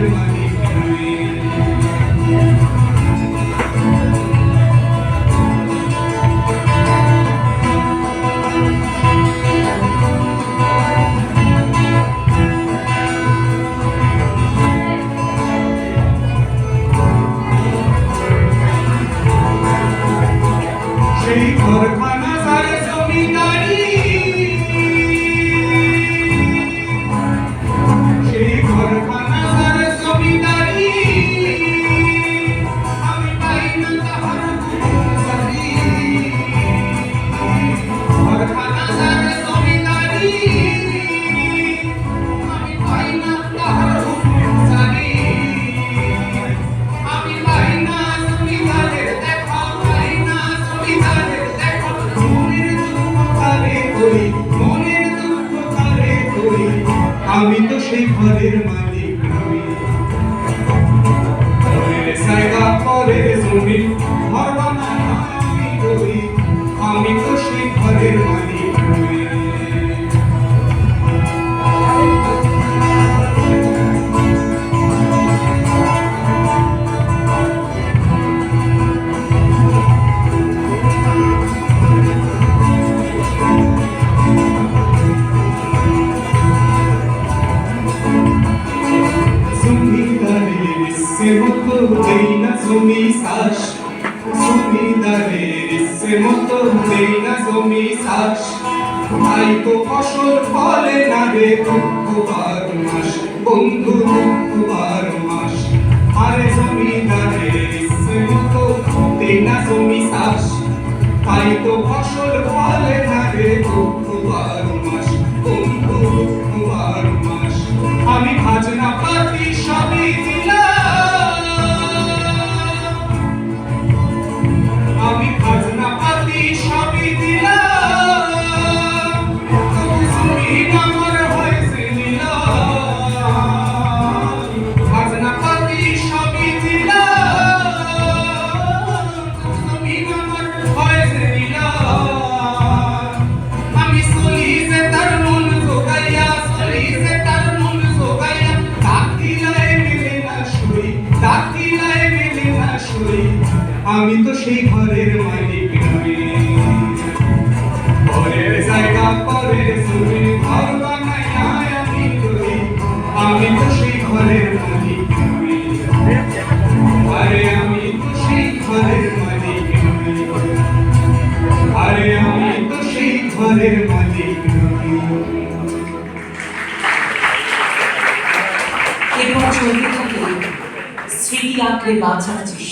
ঘরের মালিক নই। সেই ঘরখানা যার জমিদারি, সেই ঘরখানা যার জমিদারি, আমি পাই না তাহার হুঁশিয়ারি। ঘরখানা যার জমিদারি, আমি পাই না তাহার হুঁশিয়ারি। আমি পাই না জমিদারের দেখা, পাই না জমিদারের দেখা। মনের দুঃখ কারে করি, মনের দুঃখ কারে করি, আমি তো সেই ঘরের মালিক নই। পরের জায়গা পরের জমি, ঘর বানাই আমি করি, আমি তো সেই ঘরের মালিক নই। জমিদারের ইচ্ছে মতো দেই না জমি চাষ, জমিদারের ইচ্ছে মতো দেই না জমি চাষ। তাই তো ফসল ফলে না রে দুঃখ 12 মাস, বন্ধু দুঃখ 12 মাস। আরে জমিদারের ইচ্ছে মতো দেই না জমি চাষ, তাই তো ফসল ফলে না রে দুঃখ 12 মাস, বন্ধু দুঃখ 12 মাস। আমি খাজনা পাতি সবই দিলাম, আমি খাজনা পাতি সবই দিলাম, তবু জমিন আমার হয়েছে নিলাম। খাজনা পাতি সবই দিলাম, তবু জমিন আমার হয়েছে নিলাম। আমি চলি যে তার মন জোগাইয়া, চলি যে তার মন জোগাইয়া, ডাকিলায় মেলে না শুই, ডাকিলায় মেলে না শুই, আমি তো সেই ঘরের মালিক নই। পরের জায়গা পরের জমি, ঘর বানাই আমি করি, আমি তো সেই ঘরের মালিক নই। আরে আমি তো সেই ঘরের মালিক নই, আরে আমি তো সেই ঘরের মালিক নই। এরপর চলতে থাকে স্মৃতি আঁকড়ে বাঁচার চেষ্টা।